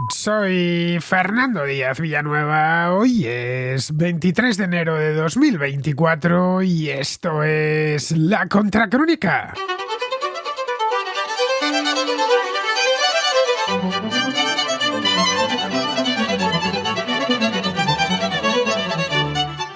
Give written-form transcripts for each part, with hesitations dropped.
Soy Fernando Díaz Villanueva. Hoy es 23 de enero de 2024 y esto es La Contracrónica.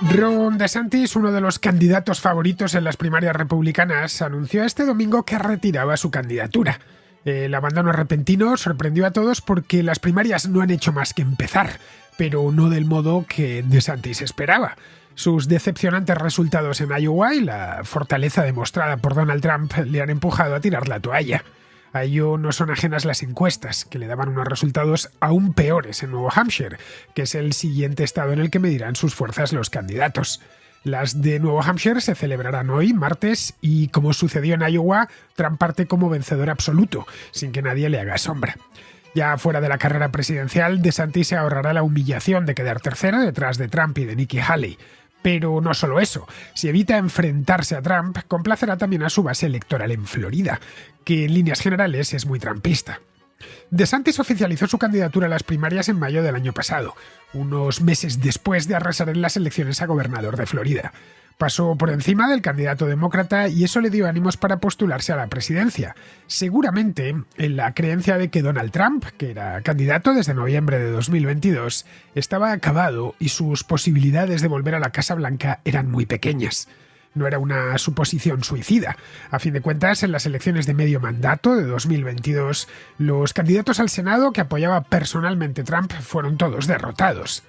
Ron DeSantis, uno de los candidatos favoritos en las primarias republicanas, anunció este domingo que retiraba su candidatura. El abandono repentino sorprendió a todos porque las primarias no han hecho más que empezar, pero no del modo que DeSantis esperaba. Sus decepcionantes resultados en Iowa y la fortaleza demostrada por Donald Trump le han empujado a tirar la toalla. A ello no son ajenas las encuestas, que le daban unos resultados aún peores en Nuevo Hampshire, que es el siguiente estado en el que medirán sus fuerzas los candidatos. Las de Nuevo Hampshire se celebrarán hoy, martes, y como sucedió en Iowa, Trump parte como vencedor absoluto, sin que nadie le haga sombra. Ya fuera de la carrera presidencial, DeSantis se ahorrará la humillación de quedar tercero detrás de Trump y de Nikki Haley. Pero no solo eso, si evita enfrentarse a Trump, complacerá también a su base electoral en Florida, que en líneas generales es muy trumpista. DeSantis oficializó su candidatura a las primarias en mayo del año pasado, unos meses después de arrasar en las elecciones a gobernador de Florida. Pasó por encima del candidato demócrata y eso le dio ánimos para postularse a la presidencia, seguramente en la creencia de que Donald Trump, que era candidato desde noviembre de 2022, estaba acabado y sus posibilidades de volver a la Casa Blanca eran muy pequeñas. No era una suposición suicida. A fin de cuentas, en las elecciones de medio mandato de 2022, los candidatos al Senado que apoyaba personalmente Trump fueron todos derrotados.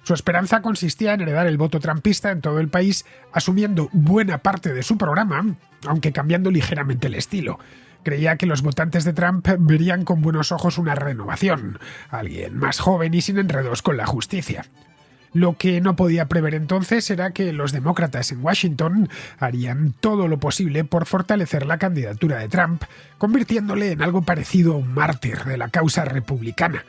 Su esperanza consistía en heredar el voto trumpista en todo el país, asumiendo buena parte de su programa, aunque cambiando ligeramente el estilo. Creía que los votantes de Trump verían con buenos ojos una renovación, alguien más joven y sin enredos con la justicia. Lo que no podía prever entonces era que los demócratas en Washington harían todo lo posible por fortalecer la candidatura de Trump, convirtiéndole en algo parecido a un mártir de la causa republicana.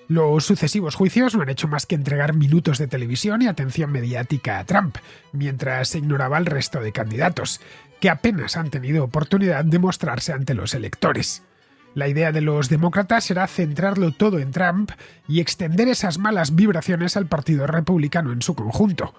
Los sucesivos juicios no han hecho más que entregar minutos de televisión y atención mediática a Trump, mientras se ignoraba al resto de candidatos, que apenas han tenido oportunidad de mostrarse ante los electores. La idea de los demócratas era centrarlo todo en Trump y extender esas malas vibraciones al Partido Republicano en su conjunto.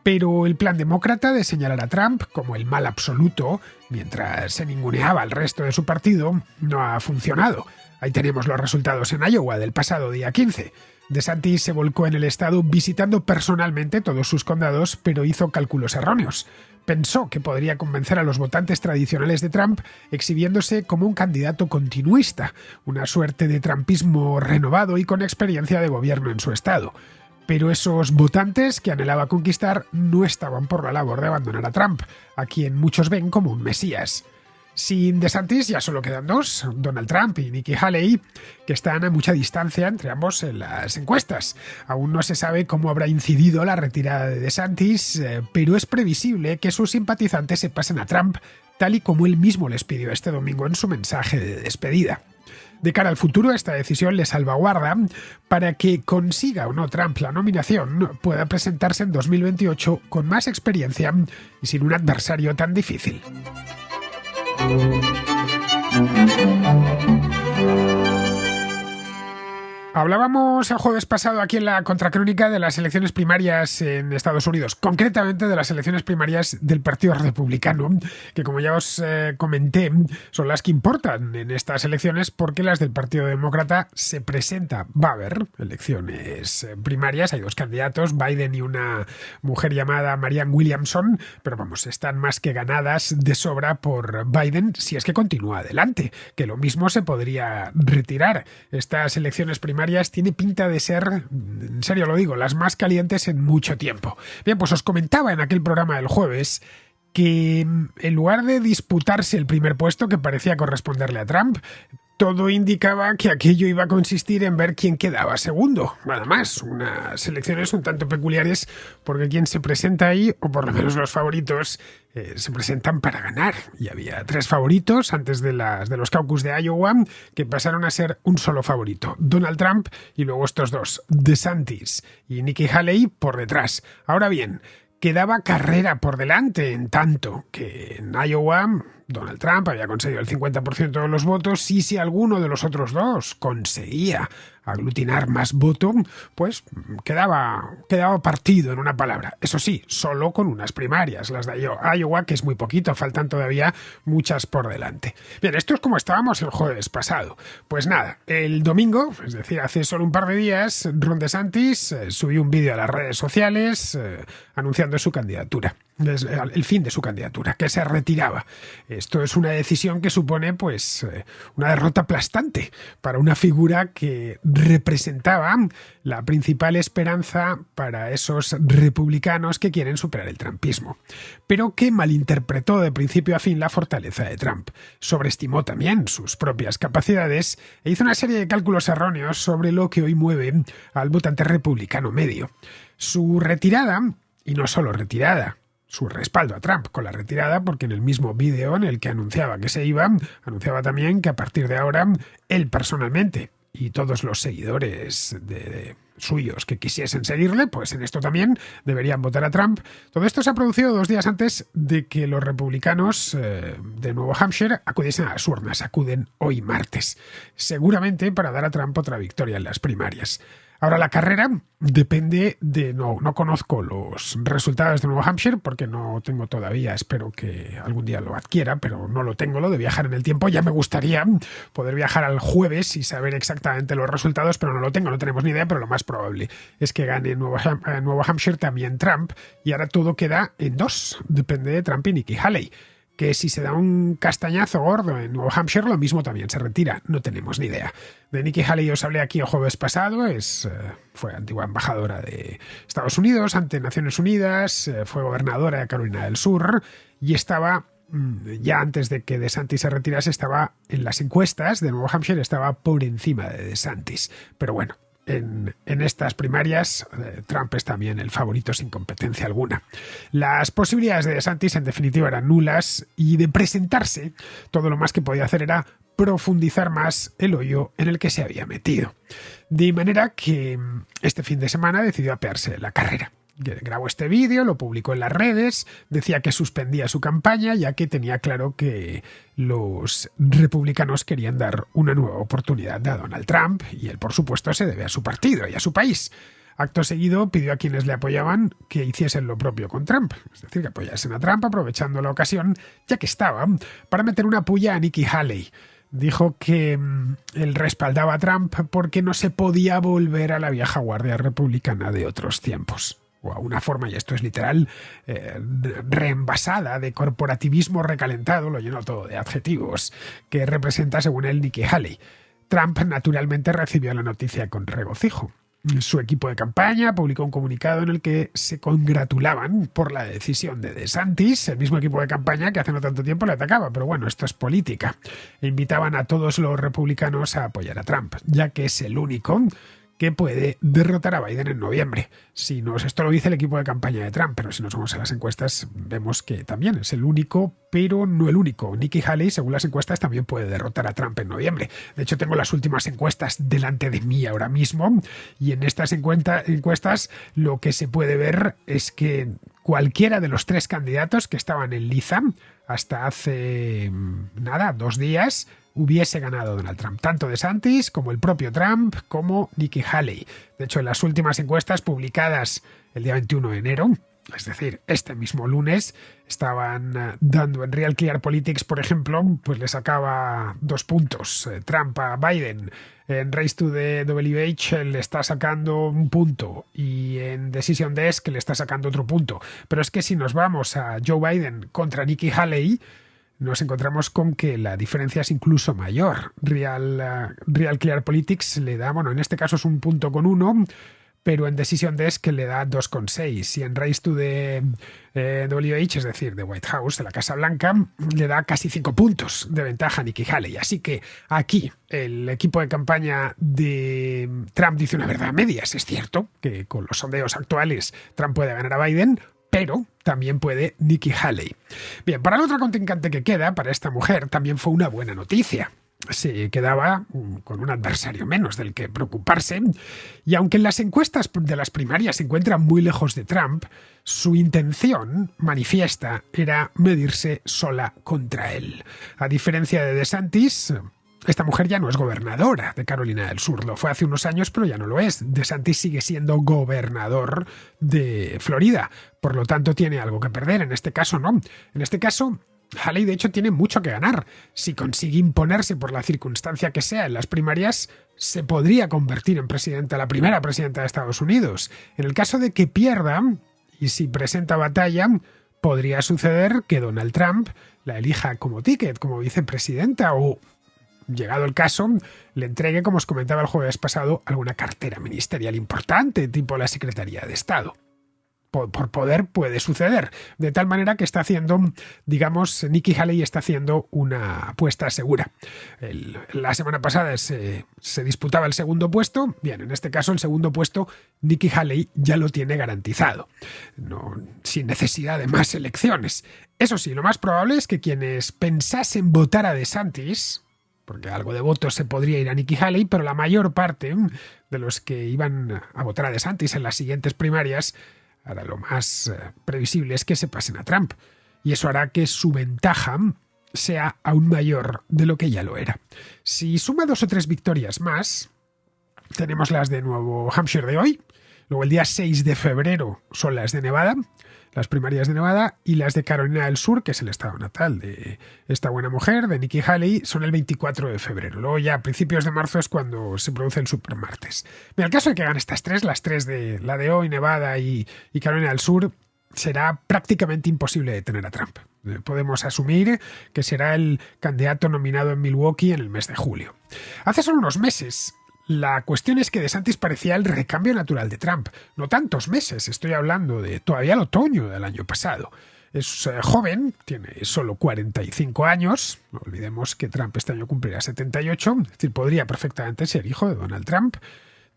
Pero el plan demócrata de señalar a Trump como el mal absoluto, mientras se ninguneaba al resto de su partido, no ha funcionado. Ahí tenemos los resultados en Iowa del pasado día 15. DeSantis se volcó en el estado visitando personalmente todos sus condados, pero hizo cálculos erróneos. Pensó que podría convencer a los votantes tradicionales de Trump exhibiéndose como un candidato continuista, una suerte de trumpismo renovado y con experiencia de gobierno en su estado. Pero esos votantes que anhelaba conquistar no estaban por la labor de abandonar a Trump, a quien muchos ven como un mesías. Sin DeSantis ya solo quedan dos, Donald Trump y Nikki Haley, que están a mucha distancia entre ambos en las encuestas. Aún no se sabe cómo habrá incidido la retirada de DeSantis, pero es previsible que sus simpatizantes se pasen a Trump, tal y como él mismo les pidió este domingo en su mensaje de despedida. De cara al futuro, esta decisión le salvaguarda para que consiga o no Trump la nominación, pueda presentarse en 2028 con más experiencia y sin un adversario tan difícil. Hablábamos el jueves pasado aquí en la Contracrónica de las elecciones primarias en Estados Unidos, concretamente de las elecciones primarias del Partido Republicano, que como ya os comenté, son las que importan en estas elecciones porque las del Partido Demócrata va a haber elecciones primarias, hay dos candidatos, Biden y una mujer llamada Marianne Williamson, pero vamos, están más que ganadas de sobra por Biden si es que continúa adelante, que lo mismo se podría retirar. Estas elecciones primarias tiene pinta de ser, en serio lo digo, las más calientes en mucho tiempo. Bien, pues os comentaba en aquel programa del jueves que en lugar de disputarse el primer puesto que parecía corresponderle a Trump, todo indicaba que aquello iba a consistir en ver quién quedaba segundo. Nada más, unas elecciones un tanto peculiares porque quien se presenta ahí, o por lo menos los favoritos, se presentan para ganar. Y había tres favoritos antes de los caucus de Iowa que pasaron a ser un solo favorito, Donald Trump, y luego estos dos, DeSantis y Nikki Haley por detrás. Ahora bien, quedaba carrera por delante, en tanto que en Iowa Donald Trump había conseguido el 50% de los votos y si alguno de los otros dos conseguía aglutinar más voto, pues quedaba partido en una palabra. Eso sí, solo con unas primarias, las de Iowa, que es muy poquito, faltan todavía muchas por delante. Bien, esto es como estábamos el jueves pasado. Pues nada, el domingo, es decir, hace solo un par de días, Ron DeSantis subió un vídeo a las redes sociales anunciando su candidatura. El fin de su candidatura, que se retiraba. Esto es una decisión que supone pues una derrota aplastante para una figura que representaba la principal esperanza para esos republicanos que quieren superar el trumpismo, pero que malinterpretó de principio a fin la fortaleza de Trump, sobreestimó también sus propias capacidades e hizo una serie de cálculos erróneos sobre lo que hoy mueve al votante republicano medio. Su retirada, y no solo retirada, su respaldo a Trump con la retirada, porque en el mismo vídeo en el que anunciaba que se iba, anunciaba también que a partir de ahora él personalmente y todos los seguidores suyos que quisiesen seguirle, pues en esto también deberían votar a Trump. Todo esto se ha producido 2 días antes de que los republicanos de Nuevo Hampshire acudiesen a las urnas. Acuden hoy martes, seguramente para dar a Trump otra victoria en las primarias. Ahora, la carrera depende de... No conozco los resultados de Nuevo Hampshire porque no tengo todavía, espero que algún día lo adquiera, pero no lo tengo, lo de viajar en el tiempo. Ya me gustaría poder viajar al jueves y saber exactamente los resultados, pero no lo tengo, no tenemos ni idea, pero lo más probable es que gane Nuevo Hampshire también Trump y ahora todo queda en 2, depende de Trump y Nikki Haley. Que si se da un castañazo gordo en Nuevo Hampshire, lo mismo también se retira. No tenemos ni idea. De Nikki Haley os hablé aquí el jueves pasado. Fue antigua embajadora de Estados Unidos ante Naciones Unidas, fue gobernadora de Carolina del Sur y estaba, ya antes de que DeSantis se retirase, estaba en las encuestas de Nuevo Hampshire, estaba por encima de DeSantis. Pero bueno, en estas primarias Trump es también el favorito sin competencia alguna. Las posibilidades de DeSantis en definitiva eran nulas y de presentarse todo lo más que podía hacer era profundizar más el hoyo en el que se había metido. De manera que este fin de semana decidió apearse de la carrera. Grabó este vídeo, lo publicó en las redes, decía que suspendía su campaña ya que tenía claro que los republicanos querían dar una nueva oportunidad a Donald Trump y él, por supuesto, se debe a su partido y a su país. Acto seguido pidió a quienes le apoyaban que hiciesen lo propio con Trump, es decir, que apoyasen a Trump aprovechando la ocasión, ya que estaba, para meter una puya a Nikki Haley. Dijo que él respaldaba a Trump porque no se podía volver a la vieja guardia republicana de otros tiempos, o a una forma, y esto es literal, reenvasada de corporativismo recalentado, lo llenó todo de adjetivos, que representa, según él, Nikki Haley. Trump, naturalmente, recibió la noticia con regocijo. Su equipo de campaña publicó un comunicado en el que se congratulaban por la decisión de DeSantis, el mismo equipo de campaña que hace no tanto tiempo le atacaba, pero bueno, esto es política. E invitaban a todos los republicanos a apoyar a Trump, ya que es el único que puede derrotar a Biden en noviembre. Esto lo dice el equipo de campaña de Trump, pero si nos vamos a las encuestas vemos que también es el único, pero no el único. Nikki Haley, según las encuestas, también puede derrotar a Trump en noviembre. De hecho, tengo las últimas encuestas delante de mí ahora mismo y en estas encuestas lo que se puede ver es que cualquiera de los 3 candidatos que estaban en liza hasta hace 2 días hubiese ganado Donald Trump, tanto DeSantis como el propio Trump como Nikki Haley. De hecho, en las últimas encuestas publicadas el día 21 de enero, es decir, este mismo lunes, estaban dando en Real Clear Politics, por ejemplo, pues le sacaba 2 puntos Trump a Biden. En Race to the WH le está sacando 1 punto y en Decision Desk le está sacando otro punto. Pero es que si nos vamos a Joe Biden contra Nikki Haley, nos encontramos con que la diferencia es incluso mayor. Real Clear Politics le da, en este caso es 1 punto con 1, pero en Decision Desk le da 2,6 y en Race to the WH, es decir, de White House, de la Casa Blanca, le da casi 5 puntos de ventaja a Nikki Haley. Así que aquí el equipo de campaña de Trump dice una verdad a medias. Es cierto que con los sondeos actuales Trump puede ganar a Biden, pero también puede Nikki Haley. Bien, para el otro contrincante que queda, para esta mujer, también fue una buena noticia. se quedaba con un adversario menos del que preocuparse, y aunque en las encuestas de las primarias se encuentra muy lejos de Trump, su intención manifiesta era medirse sola contra él. A diferencia de DeSantis, esta mujer ya no es gobernadora de Carolina del Sur. Lo fue hace unos años, pero ya no lo es. DeSantis sigue siendo gobernador de Florida. Por lo tanto, tiene algo que perder. En este caso, no. En este caso, Haley, de hecho, tiene mucho que ganar. Si consigue imponerse por la circunstancia que sea en las primarias, se podría convertir en presidenta, la primera presidenta de Estados Unidos. En el caso de que pierda, y si presenta batalla, podría suceder que Donald Trump la elija como ticket, como vicepresidenta, o, llegado el caso, le entregue, como os comentaba el jueves pasado, alguna cartera ministerial importante, tipo la Secretaría de Estado. Por poder puede suceder, de tal manera que está haciendo, digamos, Nikki Haley está haciendo una apuesta segura. La semana pasada se disputaba el segundo puesto. Bien, en este caso el segundo puesto Nikki Haley ya lo tiene garantizado, no, sin necesidad de más elecciones. Eso sí, lo más probable es que quienes pensasen votar a DeSantis, porque algo de votos se podría ir a Nikki Haley, pero la mayor parte de los que iban a votar a DeSantis en las siguientes primarias, ahora lo más previsible es que se pasen a Trump. Y eso hará que su ventaja sea aún mayor de lo que ya lo era. Si suma 2 o 3 victorias más, tenemos las de Nuevo Hampshire de hoy, luego el día 6 de febrero son las de Nevada, las primarias de Nevada, y las de Carolina del Sur, que es el estado natal de esta buena mujer, de Nikki Haley, son el 24 de febrero. Luego ya a principios de marzo es cuando se produce el supermartes. En el caso de que gane estas tres, las tres de la de hoy, Nevada y Carolina del Sur, será prácticamente imposible detener a Trump. Podemos asumir que será el candidato nominado en Milwaukee en el mes de julio. Hace solo unos meses, la cuestión es que DeSantis parecía el recambio natural de Trump. No tantos meses, estoy hablando de todavía el otoño del año pasado. Es joven, tiene solo 45 años, no olvidemos que Trump este año cumplirá 78, es decir, podría perfectamente ser hijo de Donald Trump.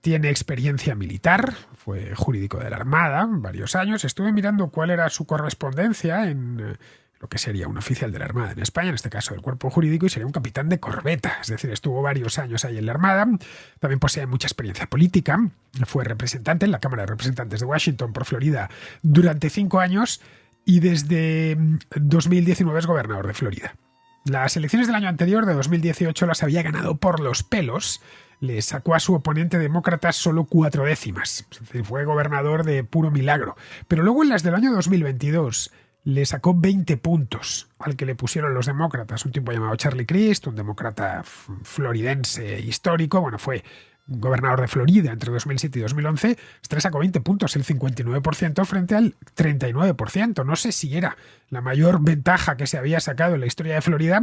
Tiene experiencia militar, fue jurídico de la Armada varios años. Estuve mirando cuál era su correspondencia en lo que sería un oficial de la Armada en España, en este caso del cuerpo jurídico, y sería un capitán de corbeta, es decir, estuvo varios años ahí en la Armada. También posee mucha experiencia política, fue representante en la Cámara de Representantes de Washington por Florida durante 5 años y desde 2019 es gobernador de Florida. Las elecciones del año anterior, de 2018, las había ganado por los pelos. Le sacó a su oponente demócrata solo 4 décimas. Es decir, fue gobernador de puro milagro. Pero luego en las del año 2022 le sacó 20 puntos al que le pusieron los demócratas. Un tipo llamado Charlie Crist, un demócrata floridense histórico. Bueno, fue gobernador de Florida entre 2007 y 2011. Este le sacó 20 puntos, el 59% frente al 39%. No sé si era la mayor ventaja que se había sacado en la historia de Florida,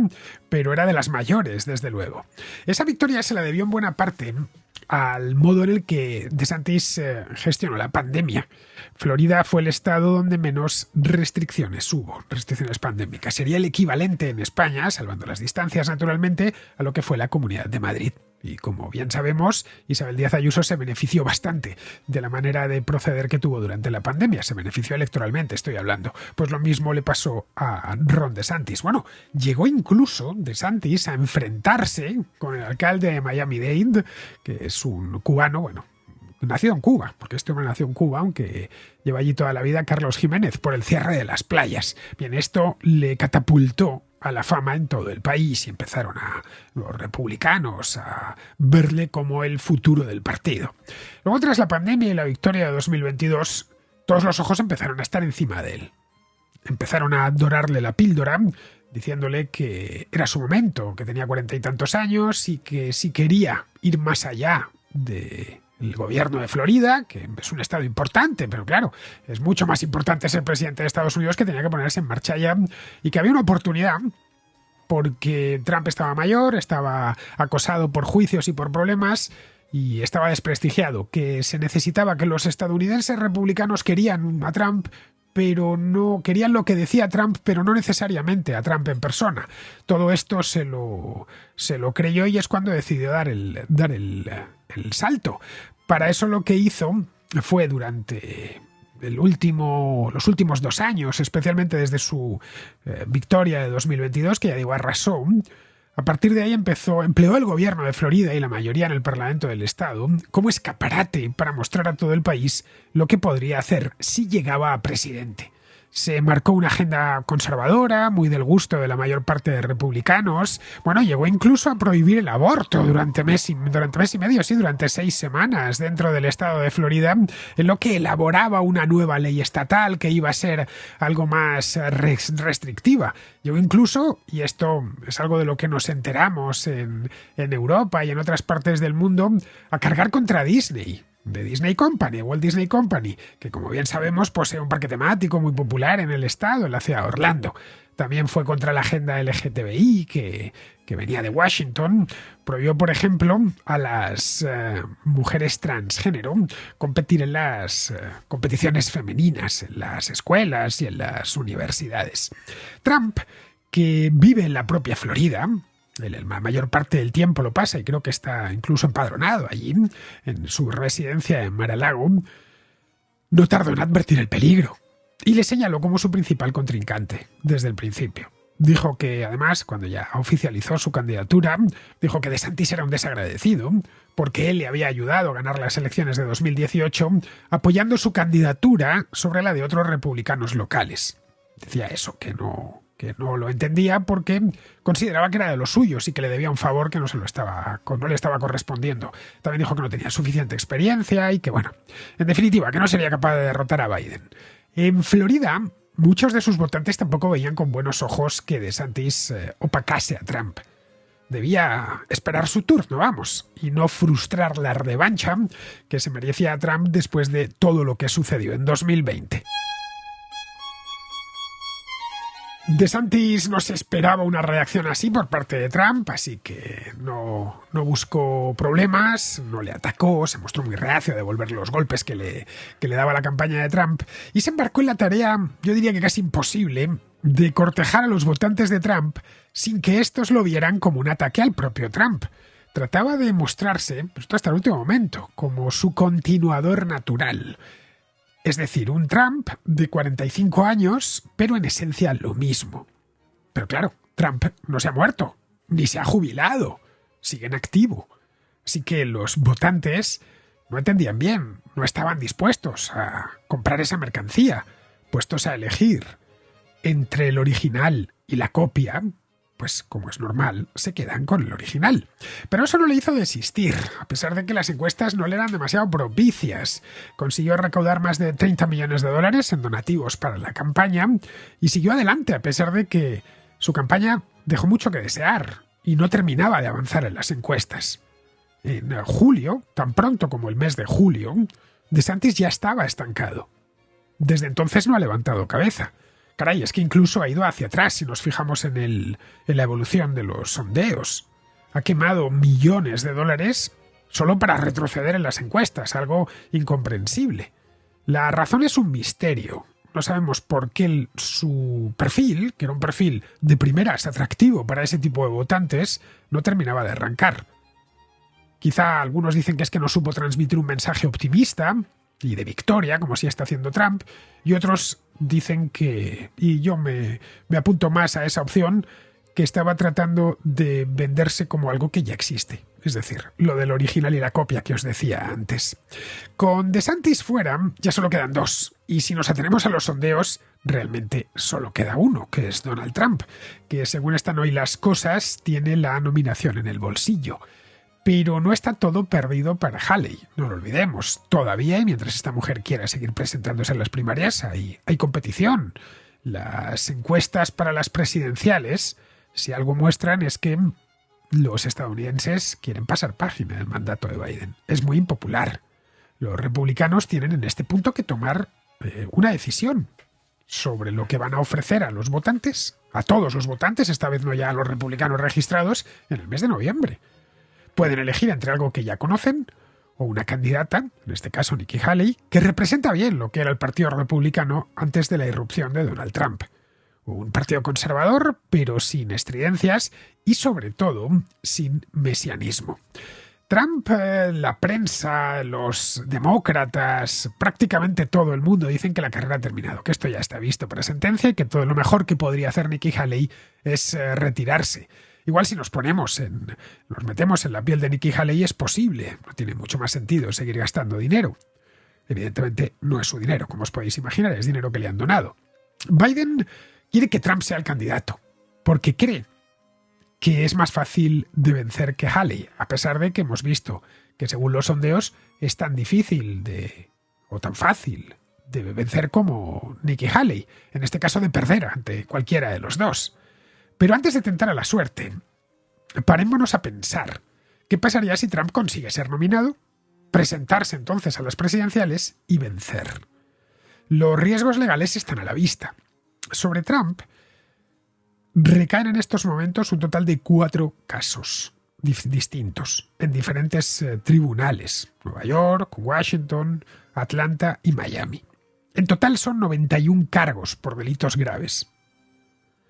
pero era de las mayores, desde luego. Esa victoria se la debió en buena parte al modo en el que DeSantis gestionó la pandemia. Florida fue el estado donde menos restricciones hubo, restricciones pandémicas. Sería el equivalente en España, salvando las distancias naturalmente, a lo que fue la Comunidad de Madrid. Y como bien sabemos, Isabel Díaz Ayuso se benefició bastante de la manera de proceder que tuvo durante la pandemia. Se benefició electoralmente, estoy hablando. Pues lo mismo le pasó a Ron DeSantis. Bueno, llegó incluso DeSantis a enfrentarse con el alcalde de Miami-Dade, que es un cubano, bueno, nacido en Cuba, porque este hombre nació en Cuba, aunque lleva allí toda la vida, Carlos Jiménez, por el cierre de las playas. Bien, esto le catapultó a la fama en todo el país y empezaron los republicanos a verle como el futuro del partido. Luego, tras la pandemia y la victoria de 2022, todos los ojos empezaron a estar encima de él. Empezaron a dorarle la píldora, diciéndole que era su momento, que tenía 40 y tantos años y que si quería ir más allá del gobierno de Florida, que es un estado importante, pero claro, es mucho más importante ser presidente de Estados Unidos, que tenía que ponerse en marcha ya y que había una oportunidad porque Trump estaba mayor, estaba acosado por juicios y por problemas y estaba desprestigiado, que se necesitaba, que los estadounidenses republicanos querían a Trump, pero no querían lo que decía Trump, pero no necesariamente a Trump en persona. Todo esto se lo creyó y es cuando decidió dar el salto. Para eso lo que hizo fue durante los últimos 2 años, especialmente desde su victoria de 2022, que ya digo, arrasó, A partir de ahí empleó el gobierno de Florida y la mayoría en el Parlamento del Estado como escaparate para mostrar a todo el país lo que podría hacer si llegaba a presidente. Se marcó una agenda conservadora, muy del gusto de la mayor parte de republicanos. Bueno, llegó incluso a prohibir el aborto durante mes y medio, sí, durante 6 semanas dentro del estado de Florida, en lo que elaboraba una nueva ley estatal que iba a ser algo más restrictiva. Llegó incluso, y esto es algo de lo que nos enteramos en Europa y en otras partes del mundo, a cargar contra Disney. De Disney Company, Walt Disney Company, que como bien sabemos posee un parque temático muy popular en el estado, en la ciudad de Orlando. También fue contra la agenda LGTBI que venía de Washington. Prohibió, por ejemplo, a las mujeres transgénero competir en las competiciones femeninas, en las escuelas y en las universidades. Trump, que vive en la propia Florida, la mayor parte del tiempo lo pasa y creo que está incluso empadronado allí, en su residencia en Mar-a-Lago, no tardó en advertir el peligro y le señaló como su principal contrincante desde el principio. Dijo que, además, cuando ya oficializó su candidatura, dijo que DeSantis era un desagradecido porque él le había ayudado a ganar las elecciones de 2018 apoyando su candidatura sobre la de otros republicanos locales. Decía eso, que no lo entendía porque consideraba que era de los suyos y que le debía un favor que no le estaba correspondiendo. También dijo que no tenía suficiente experiencia y que, bueno, en definitiva, que no sería capaz de derrotar a Biden. En Florida, muchos de sus votantes tampoco veían con buenos ojos que DeSantis opacase a Trump. Debía esperar su turno, vamos, y no frustrar la revancha que se merecía a Trump después de todo lo que sucedió en 2020. DeSantis no se esperaba una reacción así por parte de Trump, así que no buscó problemas, no le atacó, se mostró muy reacio a devolver los golpes que le daba la campaña de Trump y se embarcó en la tarea, yo diría que casi imposible, de cortejar a los votantes de Trump sin que estos lo vieran como un ataque al propio Trump. Trataba de mostrarse, esto hasta el último momento, como su continuador natural. Es decir, un Trump de 45 años, pero en esencia lo mismo. Pero claro, Trump no se ha muerto, ni se ha jubilado, sigue en activo. Así que los votantes no entendían bien, no estaban dispuestos a comprar esa mercancía, puestos a elegir entre el original y la copia. Pues como es normal, se quedan con el original. Pero eso no le hizo desistir, a pesar de que las encuestas no le eran demasiado propicias. Consiguió recaudar más de $30 millones en donativos para la campaña y siguió adelante a pesar de que su campaña dejó mucho que desear y no terminaba de avanzar en las encuestas. En julio, tan pronto como el mes de julio, DeSantis ya estaba estancado. Desde entonces no ha levantado cabeza. Caray, es que incluso ha ido hacia atrás si nos fijamos en la evolución de los sondeos. Ha quemado millones de dólares solo para retroceder en las encuestas, algo incomprensible. La razón es un misterio. No sabemos por qué su perfil, que era un perfil de primeras atractivo para ese tipo de votantes, no terminaba de arrancar. Quizá algunos dicen que es que no supo transmitir un mensaje optimista y de victoria, como sí está haciendo Trump, y otros dicen que, y yo me apunto más a esa opción, que estaba tratando de venderse como algo que ya existe. Es decir, lo del original y la copia que os decía antes. Con DeSantis fuera, ya solo quedan dos. Y si nos atenemos a los sondeos, realmente solo queda uno, que es Donald Trump, que según están hoy las cosas, tiene la nominación en el bolsillo. Pero no está todo perdido para Haley, no lo olvidemos. Todavía, y mientras esta mujer quiera seguir presentándose en las primarias, hay competición. Las encuestas para las presidenciales, si algo muestran, es que los estadounidenses quieren pasar página del mandato de Biden. Es muy impopular. Los republicanos tienen en este punto que tomar una decisión sobre lo que van a ofrecer a los votantes, a todos los votantes, esta vez no ya a los republicanos registrados, en el mes de noviembre. Pueden elegir entre algo que ya conocen o una candidata, en este caso Nikki Haley, que representa bien lo que era el Partido Republicano antes de la irrupción de Donald Trump. Un partido conservador, pero sin estridencias y, sobre todo, sin mesianismo. Trump, la prensa, los demócratas, prácticamente todo el mundo dicen que la carrera ha terminado, que esto ya está visto para sentencia y que todo lo mejor que podría hacer Nikki Haley es retirarse. Igual si nos metemos en la piel de Nikki Haley es posible. No tiene mucho más sentido seguir gastando dinero. Evidentemente no es su dinero, como os podéis imaginar, es dinero que le han donado. Biden quiere que Trump sea el candidato, porque cree que es más fácil de vencer que Haley, a pesar de que hemos visto que según los sondeos es tan difícil o tan fácil de vencer como Nikki Haley, en este caso de perder ante cualquiera de los dos. Pero antes de tentar a la suerte, parémonos a pensar qué pasaría si Trump consigue ser nominado, presentarse entonces a las presidenciales y vencer. Los riesgos legales están a la vista. Sobre Trump recaen en estos momentos un total de 4 casos distintos en diferentes tribunales: Nueva York, Washington, Atlanta y Miami. En total son 91 cargos por delitos graves.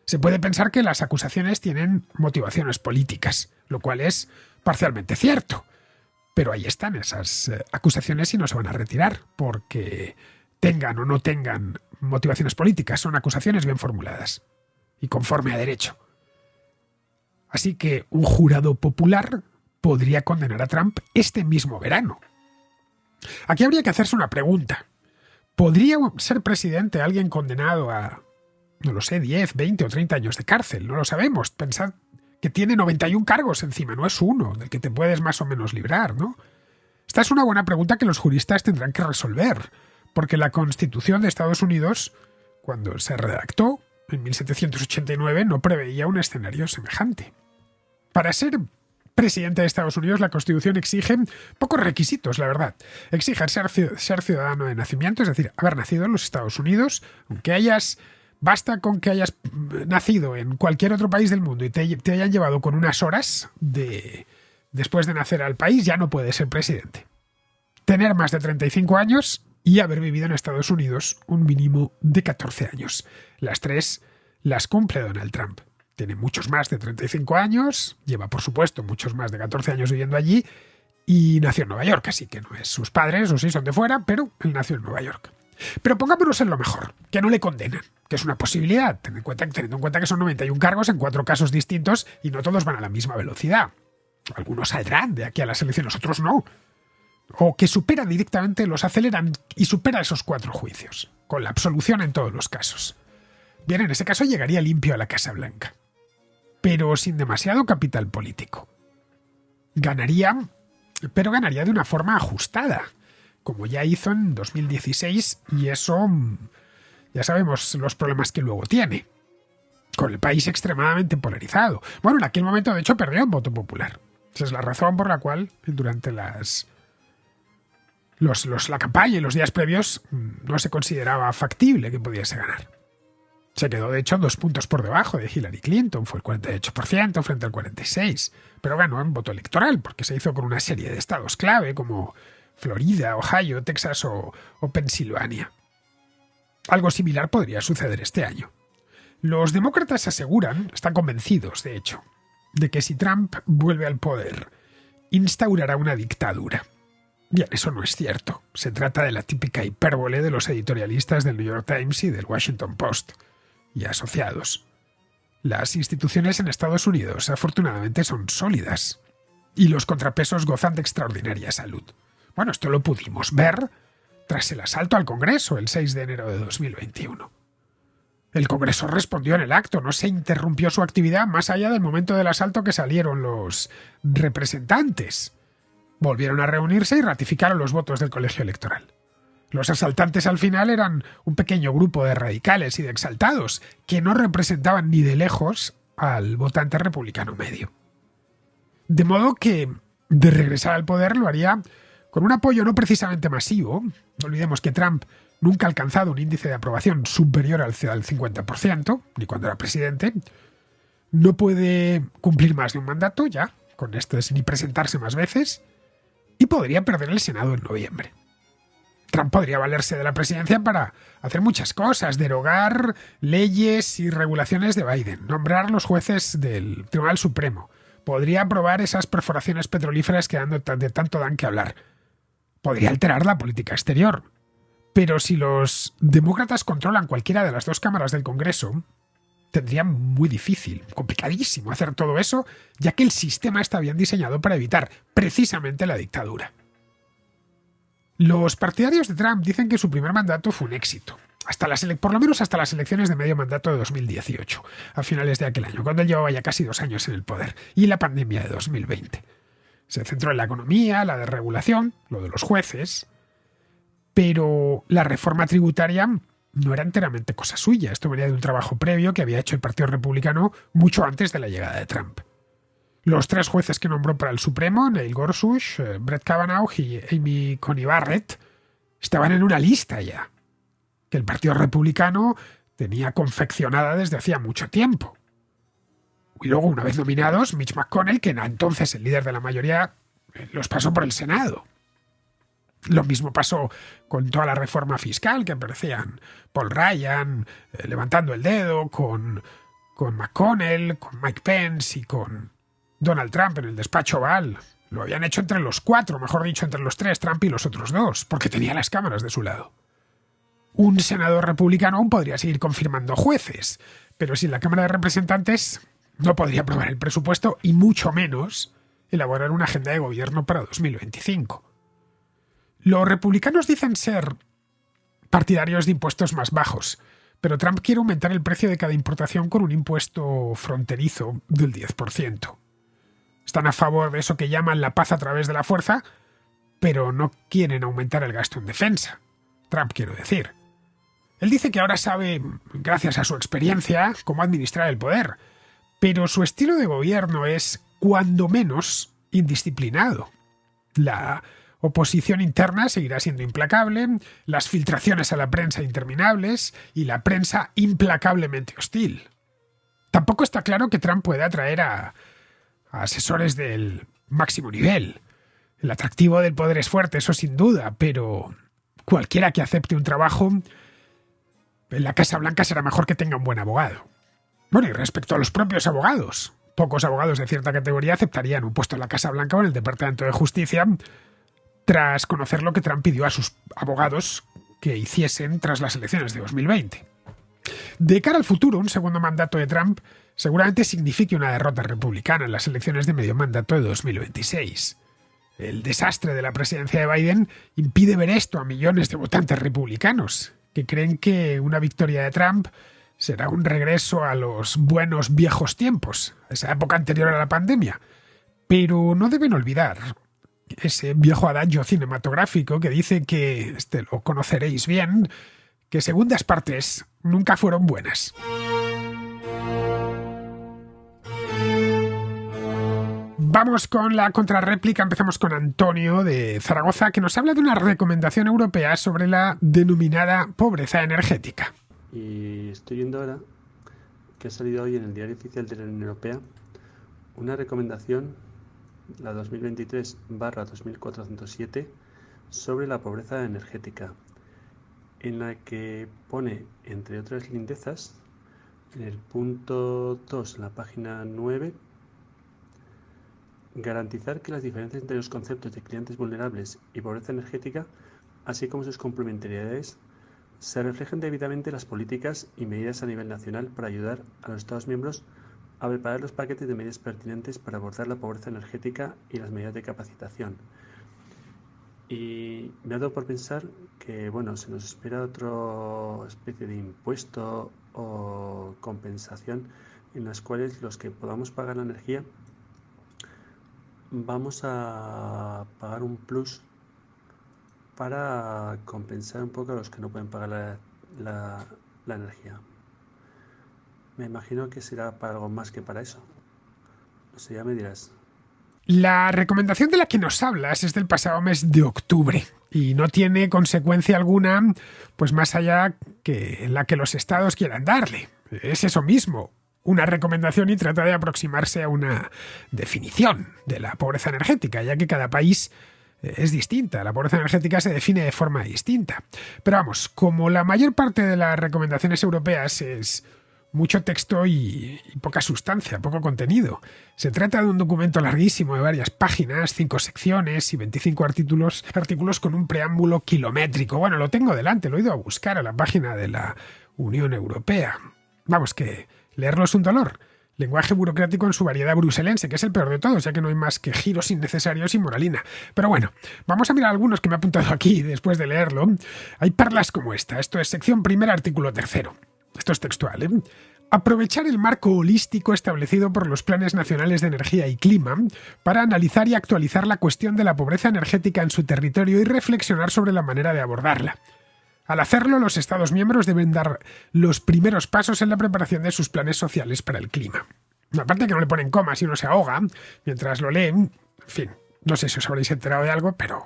Se puede pensar que las acusaciones tienen motivaciones políticas, lo cual es parcialmente cierto. Pero ahí están esas acusaciones y no se van a retirar porque tengan o no tengan motivaciones políticas. Son acusaciones bien formuladas y conforme a derecho. Así que un jurado popular podría condenar a Trump este mismo verano. Aquí habría que hacerse una pregunta. ¿Podría ser presidente alguien condenado a, no lo sé, 10, 20 o 30 años de cárcel? No lo sabemos. Pensad que tiene 91 cargos encima, no es uno, del que te puedes más o menos librar, ¿no? Esta es una buena pregunta que los juristas tendrán que resolver, porque la Constitución de Estados Unidos, cuando se redactó en 1789, no preveía un escenario semejante. Para ser presidente de Estados Unidos, la Constitución exige pocos requisitos, la verdad. Exige ser ciudadano de nacimiento, es decir, haber nacido en los Estados Unidos, basta con que hayas nacido en cualquier otro país del mundo y te hayan llevado con unas horas después de nacer al país, ya no puedes ser presidente. Tener más de 35 años y haber vivido en Estados Unidos un mínimo de 14 años. Las 3 las cumple Donald Trump. Tiene muchos más de 35 años, lleva por supuesto muchos más de 14 años viviendo allí y nació en Nueva York, así que no es sus padres, o sí son de fuera, pero él nació en Nueva York. Pero pongámonos en lo mejor, que no le condenan, que es una posibilidad, teniendo en cuenta que son 91 cargos en 4 casos distintos y no todos van a la misma velocidad. Algunos saldrán de aquí a las elecciones, otros no. O que superan directamente, los aceleran y supera esos 4 juicios, con la absolución en todos los casos. Bien, en ese caso llegaría limpio a la Casa Blanca, pero sin demasiado capital político. Ganaría de una forma ajustada, como ya hizo en 2016, y eso ya sabemos los problemas que luego tiene, con el país extremadamente polarizado. Bueno, en aquel momento de hecho perdió un voto popular. Esa es la razón por la cual durante la campaña y los días previos no se consideraba factible que pudiese ganar. Se quedó, de hecho, 2 puntos por debajo de Hillary Clinton, fue el 48% frente al 46%, pero ganó en voto electoral porque se hizo con una serie de estados clave como Florida, Ohio, Texas o Pensilvania. Algo similar podría suceder este año. Los demócratas están convencidos, de hecho, de que si Trump vuelve al poder, instaurará una dictadura. Bien, eso no es cierto. Se trata de la típica hipérbole de los editorialistas del New York Times y del Washington Post y asociados. Las instituciones en Estados Unidos, afortunadamente, son sólidas y los contrapesos gozan de extraordinaria salud. Bueno, esto lo pudimos ver tras el asalto al Congreso el 6 de enero de 2021. El Congreso respondió en el acto, no se interrumpió su actividad más allá del momento del asalto que salieron los representantes. Volvieron a reunirse y ratificaron los votos del colegio electoral. Los asaltantes al final eran un pequeño grupo de radicales y de exaltados que no representaban ni de lejos al votante republicano medio. De modo que, de regresar al poder, lo haría con un apoyo no precisamente masivo. No olvidemos que Trump nunca ha alcanzado un índice de aprobación superior al 50%, ni cuando era presidente. No puede cumplir más de un mandato ya, con esto es ni presentarse más veces, y podría perder el Senado en noviembre. Trump podría valerse de la presidencia para hacer muchas cosas, derogar leyes y regulaciones de Biden, nombrar los jueces del Tribunal Supremo, podría aprobar esas perforaciones petrolíferas que de tanto dan que hablar, podría alterar la política exterior. Pero si los demócratas controlan cualquiera de las 2 cámaras del Congreso, tendría muy difícil, complicadísimo hacer todo eso, ya que el sistema está bien diseñado para evitar precisamente la dictadura. Los partidarios de Trump dicen que su primer mandato fue un éxito, por lo menos hasta las elecciones de medio mandato de 2018, a finales de aquel año, cuando él llevaba ya casi 2 años en el poder, y la pandemia de 2020. Se centró en la economía, la desregulación, lo de los jueces, pero la reforma tributaria no era enteramente cosa suya. Esto venía de un trabajo previo que había hecho el Partido Republicano mucho antes de la llegada de Trump. Los 3 jueces que nombró para el Supremo, Neil Gorsuch, Brett Kavanaugh y Amy Coney Barrett, estaban en una lista ya, que el Partido Republicano tenía confeccionada desde hacía mucho tiempo. Y luego, una vez nominados, Mitch McConnell, que era entonces el líder de la mayoría, los pasó por el Senado. Lo mismo pasó con toda la reforma fiscal, que aparecían Paul Ryan levantando el dedo, con McConnell, con Mike Pence y con Donald Trump en el despacho Oval. Lo habían hecho entre los 4, mejor dicho, entre los 3, Trump y los otros 2, porque tenía las cámaras de su lado. Un senador republicano aún podría seguir confirmando jueces, pero sin la Cámara de Representantes no podría aprobar el presupuesto y mucho menos elaborar una agenda de gobierno para 2025. Los republicanos dicen ser partidarios de impuestos más bajos, pero Trump quiere aumentar el precio de cada importación con un impuesto fronterizo del 10%. Están a favor de eso que llaman la paz a través de la fuerza, pero no quieren aumentar el gasto en defensa. Trump, quiero decir. Él dice que ahora sabe, gracias a su experiencia, cómo administrar el poder, pero su estilo de gobierno es, cuando menos, indisciplinado. La oposición interna seguirá siendo implacable, las filtraciones a la prensa interminables y la prensa implacablemente hostil. Tampoco está claro que Trump pueda atraer a asesores del máximo nivel. El atractivo del poder es fuerte, eso sin duda, pero cualquiera que acepte un trabajo en la Casa Blanca será mejor que tenga un buen abogado. Bueno, y respecto a los propios abogados, pocos abogados de cierta categoría aceptarían un puesto en la Casa Blanca o en el Departamento de Justicia tras conocer lo que Trump pidió a sus abogados que hiciesen tras las elecciones de 2020. De cara al futuro, un segundo mandato de Trump seguramente signifique una derrota republicana en las elecciones de medio mandato de 2026. El desastre de la presidencia de Biden impide ver esto a millones de votantes republicanos, que creen que una victoria de Trump será un regreso a los buenos viejos tiempos, a esa época anterior a la pandemia. Pero no deben olvidar ese viejo adagio cinematográfico que dice que, lo conoceréis bien, que segundas partes nunca fueron buenas. Vamos con la contrarréplica. Empezamos con Antonio de Zaragoza, que nos habla de una recomendación europea sobre la denominada pobreza energética. Y estoy viendo ahora que ha salido hoy en el Diario Oficial de la Unión Europea una recomendación, la 2023/2407, sobre la pobreza energética, en la que pone, entre otras lindezas, en el punto 2, en la página 9, garantizar que las diferencias entre los conceptos de clientes vulnerables y pobreza energética, así como sus complementariedades, se reflejen debidamente en las políticas y medidas a nivel nacional para ayudar a los Estados miembros a preparar los paquetes de medidas pertinentes para abordar la pobreza energética y las medidas de capacitación. Y me ha dado por pensar que, se nos espera otra especie de impuesto o compensación en las cuales los que podamos pagar la energía vamos a pagar un plus para compensar un poco a los que no pueden pagar la energía. Me imagino que será para algo más que para eso. No sé, ya me dirás. La recomendación de la que nos hablas es del pasado mes de octubre y no tiene consecuencia alguna, pues más allá que la que los estados quieran darle. Es eso mismo, una recomendación, y trata de aproximarse a una definición de la pobreza energética, ya que cada país es distinta. La pobreza energética se define de forma distinta. Pero vamos, como la mayor parte de las recomendaciones europeas es mucho texto y poca sustancia, poco contenido. Se trata de un documento larguísimo de varias páginas, 5 secciones y 25 artículos con un preámbulo kilométrico. Bueno, lo tengo delante, lo he ido a buscar a la página de la Unión Europea. Vamos, que Leerlo es un dolor. Lenguaje burocrático en su variedad bruselense, que es el peor de todos, ya que no hay más que giros innecesarios y moralina. Pero bueno, vamos a mirar algunos que me he apuntado aquí después de leerlo. Hay perlas como esta. Esto es sección primera, artículo 3º. Esto es textual, ¿eh? Aprovechar el marco holístico establecido por los Planes Nacionales de Energía y Clima para analizar y actualizar la cuestión de la pobreza energética en su territorio y reflexionar sobre la manera de abordarla. Al hacerlo, los Estados miembros deben dar los primeros pasos en la preparación de sus planes sociales para el clima. Aparte que no le ponen comas y uno se ahoga mientras lo leen. En fin, no sé si os habréis enterado de algo, pero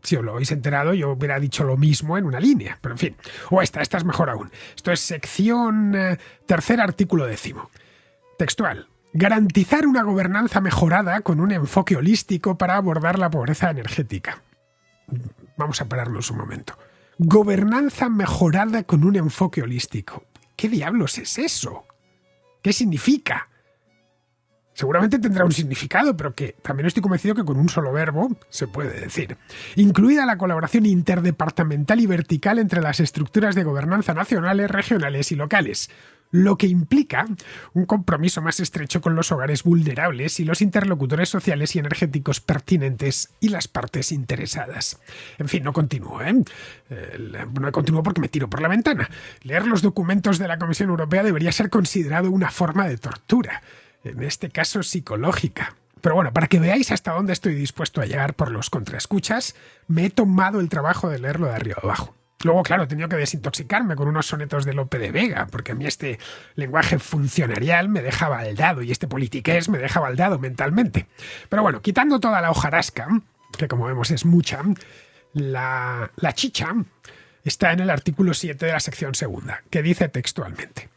si os lo habéis enterado yo hubiera dicho lo mismo en una línea. Pero en fin, o esta es mejor aún. Esto es sección tercera, artículo 10º. Textual. Garantizar una gobernanza mejorada con un enfoque holístico para abordar la pobreza energética. Vamos a pararnos un momento. Gobernanza mejorada con un enfoque holístico. ¿Qué diablos es eso? ¿Qué significa? Seguramente tendrá un significado, pero que también estoy convencido que con un solo verbo se puede decir. Incluida la colaboración interdepartamental y vertical entre las estructuras de gobernanza nacionales, regionales y locales, lo que implica un compromiso más estrecho con los hogares vulnerables y los interlocutores sociales y energéticos pertinentes y las partes interesadas. En fin, no continúo, ¿eh? No continúo porque me tiro por la ventana. Leer los documentos de la Comisión Europea debería ser considerado una forma de tortura, en este caso psicológica. Pero bueno, para que veáis hasta dónde estoy dispuesto a llegar por los contraescuchas, me he tomado el trabajo de leerlo de arriba abajo. Luego, claro, he tenido que desintoxicarme con unos sonetos de Lope de Vega, porque a mí este lenguaje funcionarial me deja baldado y este politiqués me deja baldado mentalmente. Pero bueno, quitando toda la hojarasca, que como vemos es mucha, la chicha está en el artículo 7 de la sección segunda, que dice textualmente: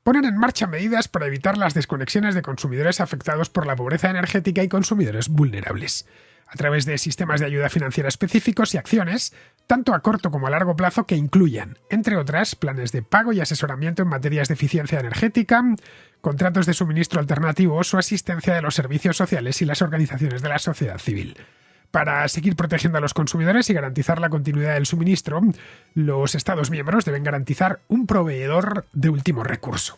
poner en marcha medidas para evitar las desconexiones de consumidores afectados por la pobreza energética y consumidores vulnerables, a través de sistemas de ayuda financiera específicos y acciones, tanto a corto como a largo plazo, que incluyan, entre otras, planes de pago y asesoramiento en materias de eficiencia energética, contratos de suministro alternativos o asistencia de los servicios sociales y las organizaciones de la sociedad civil. Para seguir protegiendo a los consumidores y garantizar la continuidad del suministro, los Estados miembros deben garantizar un proveedor de último recurso.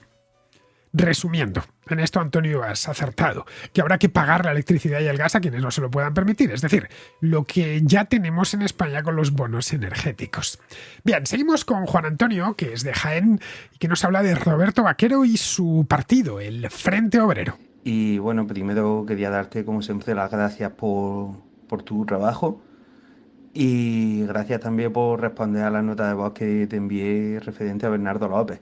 Resumiendo, en esto, Antonio, has acertado, que habrá que pagar la electricidad y el gas a quienes no se lo puedan permitir, es decir, lo que ya tenemos en España con los bonos energéticos. Bien, seguimos con Juan Antonio, que es de Jaén, y que nos habla de Roberto Vaquero y su partido, el Frente Obrero. Y bueno, primero quería darte, como siempre, las gracias por tu trabajo y gracias también por responder a la nota de voz que te envié referente a Bernardo López.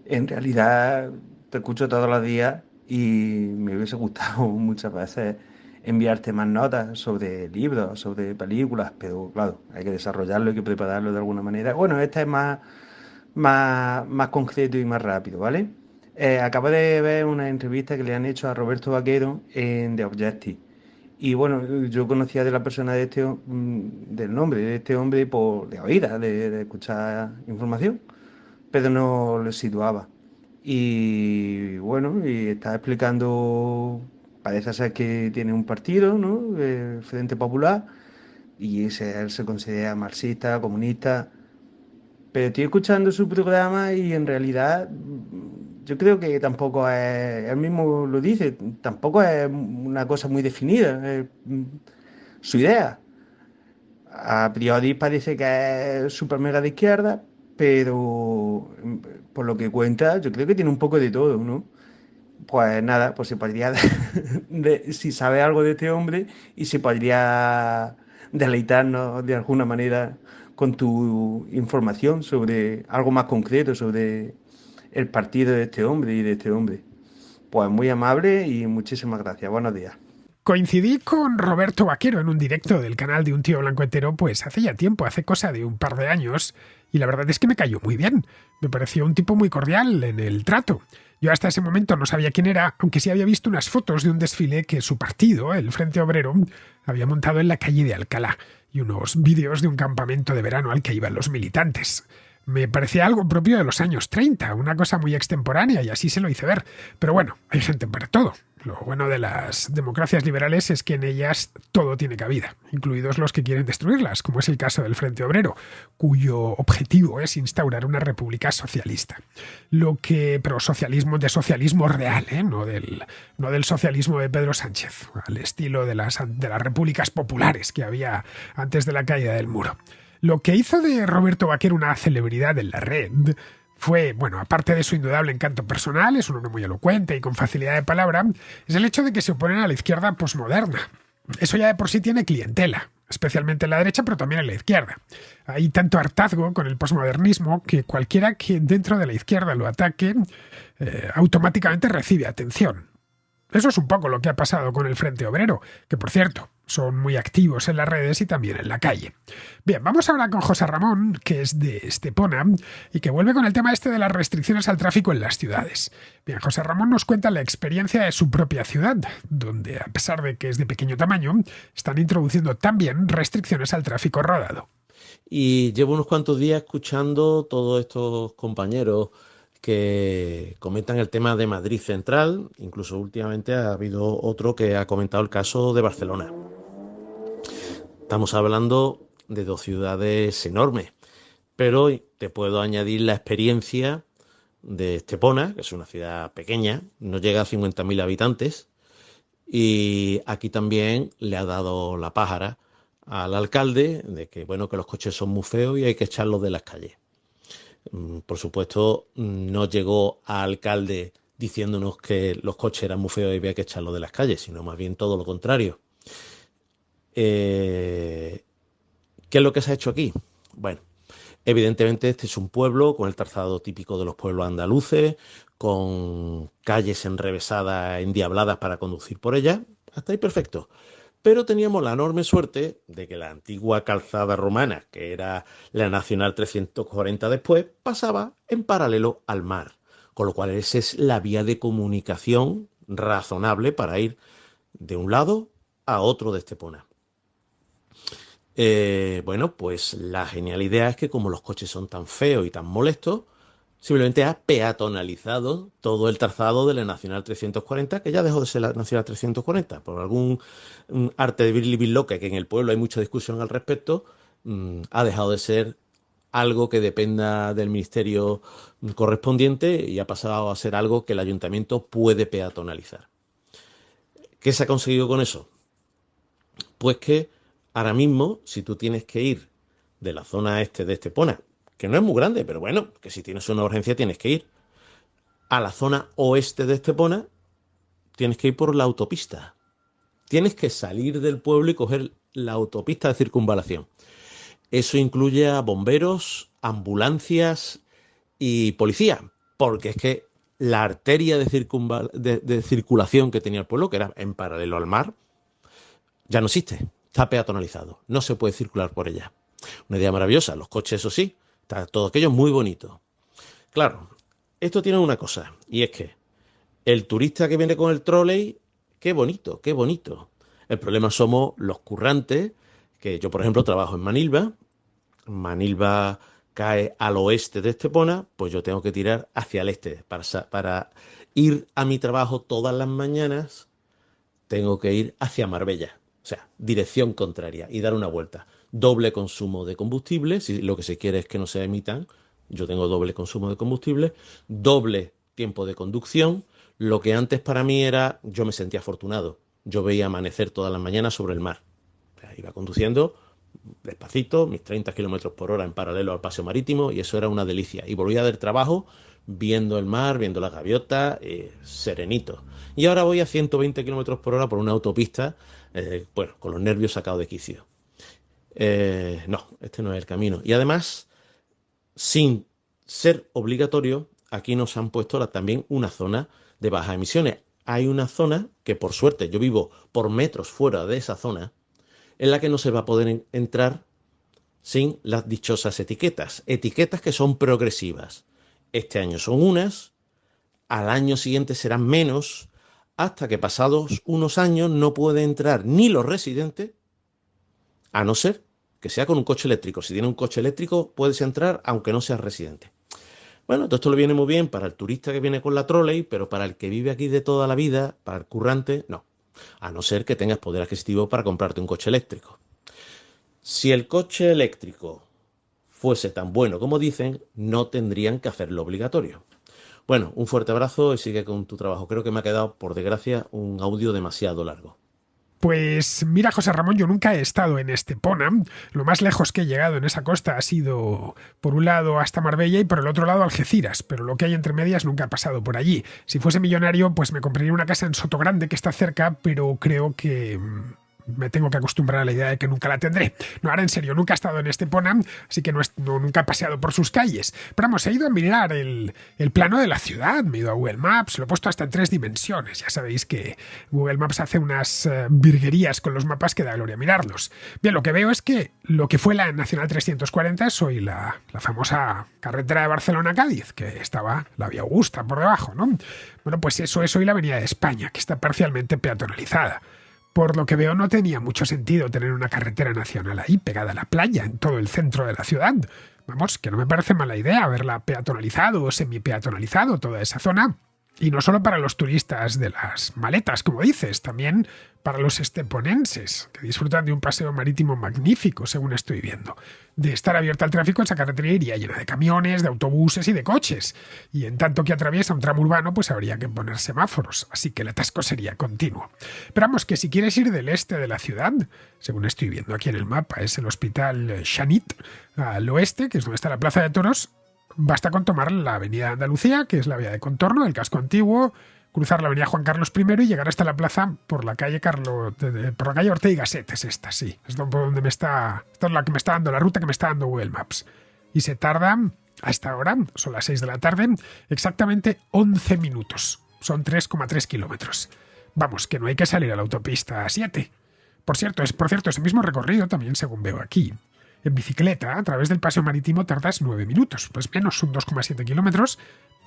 En realidad te escucho todos los días y me hubiese gustado muchas veces enviarte más notas sobre libros, sobre películas, pero claro, hay que desarrollarlo, hay que prepararlo de alguna manera. Bueno, esta es más concreto y más rápido, ¿vale? Acabo de ver una entrevista que le han hecho a Roberto Vaquero en The Objective. Y bueno, yo conocía de la persona del nombre de este hombre de oídas, de escuchar información, pero no lo situaba. Y bueno, y está explicando, parece ser que tiene un partido, ¿no? El Frente Popular, y él se considera marxista, comunista. Pero estoy escuchando su programa y en realidad yo creo que tampoco es, él mismo lo dice, tampoco es una cosa muy definida, su idea. A priori parece que es súper mega de izquierda, pero por lo que cuenta yo creo que tiene un poco de todo, ¿no? Pues nada, pues se podría, si sabe algo de este hombre, y se podría deleitarnos de alguna manera con tu información sobre algo más concreto, sobre el partido de este hombre y de este hombre. Pues muy amable y muchísimas gracias. Buenos días. Coincidí con Roberto Vaquero en un directo del canal de Un Tío Blanco Hetero, pues hace ya tiempo, hace cosa de un par de años, y la verdad es que me cayó muy bien. Me pareció un tipo muy cordial en el trato. Yo hasta ese momento no sabía quién era, aunque sí había visto unas fotos de un desfile que su partido, el Frente Obrero, había montado en la calle de Alcalá, y unos vídeos de un campamento de verano al que iban los militantes. Me parecía algo propio de los años 30, una cosa muy extemporánea, y así se lo hice ver. Pero bueno, hay gente para todo. Lo bueno de las democracias liberales es que en ellas todo tiene cabida, incluidos los que quieren destruirlas, como es el caso del Frente Obrero, cuyo objetivo es instaurar una república socialista. Pero socialismo real, ¿eh? No del socialismo de Pedro Sánchez, al estilo de las repúblicas populares que había antes de la caída del muro. Lo que hizo de Roberto Vaquer una celebridad en la red fue, bueno, aparte de su indudable encanto personal, es un hombre muy elocuente y con facilidad de palabra, es el hecho de que se oponen a la izquierda posmoderna. Eso ya de por sí tiene clientela, especialmente en la derecha, pero también en la izquierda. Hay tanto hartazgo con el posmodernismo que cualquiera que dentro de la izquierda lo ataque automáticamente recibe atención. Eso es un poco lo que ha pasado con el Frente Obrero, que por cierto, son muy activos en las redes y también en la calle. Bien, vamos ahora con José Ramón, que es de Estepona, y que vuelve con el tema este de las restricciones al tráfico en las ciudades. Bien, José Ramón nos cuenta la experiencia de su propia ciudad, donde, a pesar de que es de pequeño tamaño, están introduciendo también restricciones al tráfico rodado. Y llevo unos cuantos días escuchando todos estos compañeros que comentan el tema de Madrid Central. Incluso últimamente ha habido otro que ha comentado el caso de Barcelona. Estamos hablando de dos ciudades enormes, pero te puedo añadir la experiencia de Estepona, que es una ciudad pequeña, no llega a 50.000 habitantes, y aquí también le ha dado la pájara al alcalde de que, bueno, que los coches son muy feos y hay que echarlos de las calles. Por supuesto, no llegó al alcalde diciéndonos que los coches eran muy feos y había que echarlos de las calles, sino más bien todo lo contrario. ¿Qué es lo que se ha hecho aquí? Bueno, evidentemente este es un pueblo con el trazado típico de los pueblos andaluces, con calles enrevesadas, endiabladas para conducir por ellas. Hasta ahí perfecto. Pero teníamos la enorme suerte de que la antigua calzada romana, que era la Nacional 340 después, pasaba en paralelo al mar. Con lo cual esa es la vía de comunicación razonable para ir de un lado a otro de Estepona. Bueno, pues la genial idea es que como los coches son tan feos y tan molestos, simplemente ha peatonalizado todo el trazado de la Nacional 340, que ya dejó de ser la Nacional 340. Por algún arte de Birli Birloque, que en el pueblo hay mucha discusión al respecto, ha dejado de ser algo que dependa del ministerio correspondiente y ha pasado a ser algo que el ayuntamiento puede peatonalizar. ¿Qué se ha conseguido con eso? Pues que ahora mismo, si tú tienes que ir de la zona este de Estepona, que no es muy grande, pero bueno, que si tienes una urgencia tienes que ir a la zona oeste de Estepona, tienes que ir por la autopista. Tienes que salir del pueblo y coger la autopista de circunvalación. Eso incluye a bomberos, ambulancias y policía, porque es que la arteria de circulación que tenía el pueblo, que era en paralelo al mar, ya no existe, está peatonalizado, no se puede circular por ella. Una idea maravillosa, los coches, eso sí, está todo aquello muy bonito. Claro, esto tiene una cosa, y es que el turista que viene con el trolley, qué bonito, qué bonito. El problema somos los currantes, que yo, por ejemplo, trabajo en Manilva. Manilva cae al oeste de Estepona, pues yo tengo que tirar hacia el este. Para ir a mi trabajo todas las mañanas, tengo que ir hacia Marbella. O sea, dirección contraria y dar una vuelta. Doble consumo de combustible, si lo que se quiere es que no se emitan, yo tengo doble consumo de combustible, doble tiempo de conducción. Lo que antes para mí era, yo me sentía afortunado. Yo veía amanecer todas las mañanas sobre el mar. O sea, iba conduciendo despacito, mis 30 kilómetros por hora en paralelo al paseo marítimo, y eso era una delicia. Y volvía del trabajo viendo el mar, viendo las gaviotas, serenito. Y ahora voy a 120 kilómetros por hora por una autopista, bueno, con los nervios sacados de quicio. No, este no es el camino. Y además, sin ser obligatorio, aquí nos han puesto también una zona de bajas emisiones. Hay una zona que, por suerte, yo vivo por metros fuera de esa zona, en la que no se va a poder entrar sin las dichosas etiquetas. Etiquetas que son progresivas. Este año son unas, al año siguiente serán menos, hasta que pasados unos años no puede entrar ni los residentes, a no ser que sea con un coche eléctrico. Si tienes un coche eléctrico, puedes entrar aunque no seas residente. Bueno, todo esto le viene muy bien para el turista que viene con la trolley, pero para el que vive aquí de toda la vida, para el currante, no. A no ser que tengas poder adquisitivo para comprarte un coche eléctrico. Si el coche eléctrico fuese tan bueno como dicen, no tendrían que hacerlo obligatorio. Bueno, un fuerte abrazo y sigue con tu trabajo. Creo que me ha quedado, por desgracia, un audio demasiado largo. Pues mira, José Ramón, yo nunca he estado en Estepona. Lo más lejos que he llegado en esa costa ha sido, por un lado, hasta Marbella y por el otro lado, Algeciras. Pero lo que hay entre medias nunca ha pasado por allí. Si fuese millonario, pues me compraría una casa en Sotogrande, que está cerca, pero creo que me tengo que acostumbrar a la idea de que nunca la tendré. No, ahora en serio, nunca he estado en Estepona, así que nunca he paseado por sus calles. Pero vamos, he ido a mirar el plano de la ciudad, me he ido a Google Maps, lo he puesto hasta en 3 dimensiones. Ya sabéis que Google Maps hace unas virguerías con los mapas que da gloria mirarlos. Bien, lo que veo es que lo que fue la Nacional 340 es hoy la famosa carretera de Barcelona-Cádiz, que estaba la Vía Augusta por debajo, ¿no? Bueno, pues eso es hoy la Avenida de España, que está parcialmente peatonalizada. Por lo que veo, no tenía mucho sentido tener una carretera nacional ahí, pegada a la playa, en todo el centro de la ciudad. Vamos, que no me parece mala idea haberla peatonalizado o semi-peatonalizado toda esa zona. Y no solo para los turistas de las maletas, como dices, también para los esteponenses, que disfrutan de un paseo marítimo magnífico, según estoy viendo. De estar abierta al tráfico, esa carretera iría llena de camiones, de autobuses y de coches. Y en tanto que atraviesa un tramo urbano, pues habría que poner semáforos, así que el atasco sería continuo. Pero vamos, que si quieres ir del este de la ciudad, según estoy viendo aquí en el mapa, es el Hospital Chanit, al oeste, que es donde está la Plaza de Toros. Basta con tomar la avenida Andalucía, que es la vía de contorno del casco antiguo, cruzar la avenida Juan Carlos I y llegar hasta la plaza por la calle por la calle Ortega y Gasset. Es esta, sí. Es donde esta es la que me está dando, la ruta que me está dando Google Maps. Y se tarda, hasta ahora, son las 6 de la tarde, exactamente 11 minutos. Son 3,3 kilómetros. Vamos, que no hay que salir a la autopista 7. Por cierto, ese mismo recorrido también, según veo aquí. En bicicleta, a través del paseo marítimo, tardas 9 minutos. Pues menos, son 2,7 kilómetros,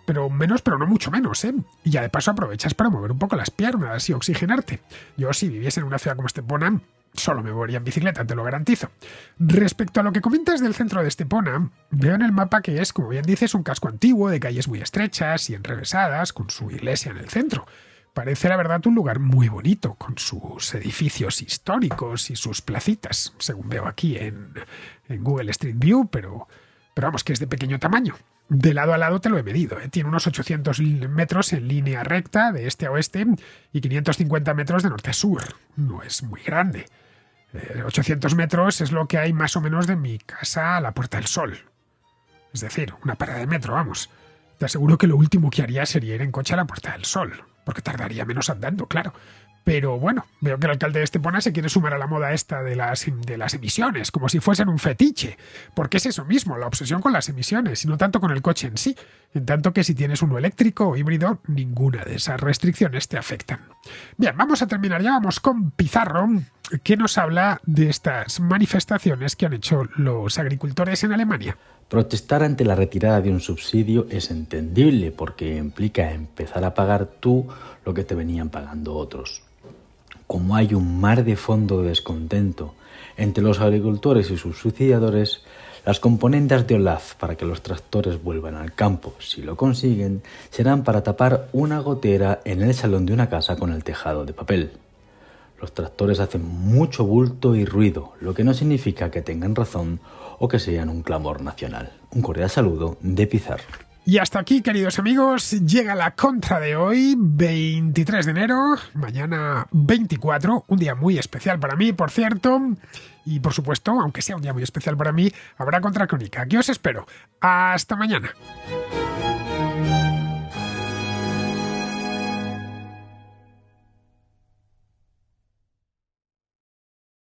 pero no mucho menos, ¿eh? Y ya de paso aprovechas para mover un poco las piernas y oxigenarte. Yo, si viviese en una ciudad como Estepona, solo me movería en bicicleta, te lo garantizo. Respecto a lo que comentas del centro de Estepona, veo en el mapa que es, como bien dices, un casco antiguo de calles muy estrechas y enrevesadas, con su iglesia en el centro. Parece, la verdad, un lugar muy bonito, con sus edificios históricos y sus placitas, según veo aquí en Google Street View, pero vamos, que es de pequeño tamaño. De lado a lado te lo he medido, ¿eh? Tiene unos 800 metros en línea recta, de este a oeste, y 550 metros de norte a sur. No es muy grande. 800 metros es lo que hay más o menos de mi casa a la Puerta del Sol. Es decir, una parada de metro, vamos. Te aseguro que lo último que haría sería ir en coche a la Puerta del Sol, porque tardaría menos andando, claro. Pero bueno, veo que el alcalde de Estepona se quiere sumar a la moda esta de las emisiones, como si fuesen un fetiche. Porque es eso mismo, la obsesión con las emisiones, y no tanto con el coche en sí. En tanto que si tienes uno eléctrico o híbrido, ninguna de esas restricciones te afectan. Bien, vamos a terminar ya, vamos con Pizarro, que nos habla de estas manifestaciones que han hecho los agricultores en Alemania. Protestar ante la retirada de un subsidio es entendible porque implica empezar a pagar tú lo que te venían pagando otros. Como hay un mar de fondo de descontento entre los agricultores y sus subsidiadores, las componendas de Olaf para que los tractores vuelvan al campo, si lo consiguen, serán para tapar una gotera en el salón de una casa con el tejado de papel. Los tractores hacen mucho bulto y ruido, lo que no significa que tengan razón o que sean un clamor nacional. Un cordial saludo de Pizarro. Y hasta aquí, queridos amigos, llega la contra de hoy, 23 de enero, mañana 24, un día muy especial para mí, por cierto, y por supuesto, aunque sea un día muy especial para mí, habrá Contracrónica. Aquí os espero. Hasta mañana.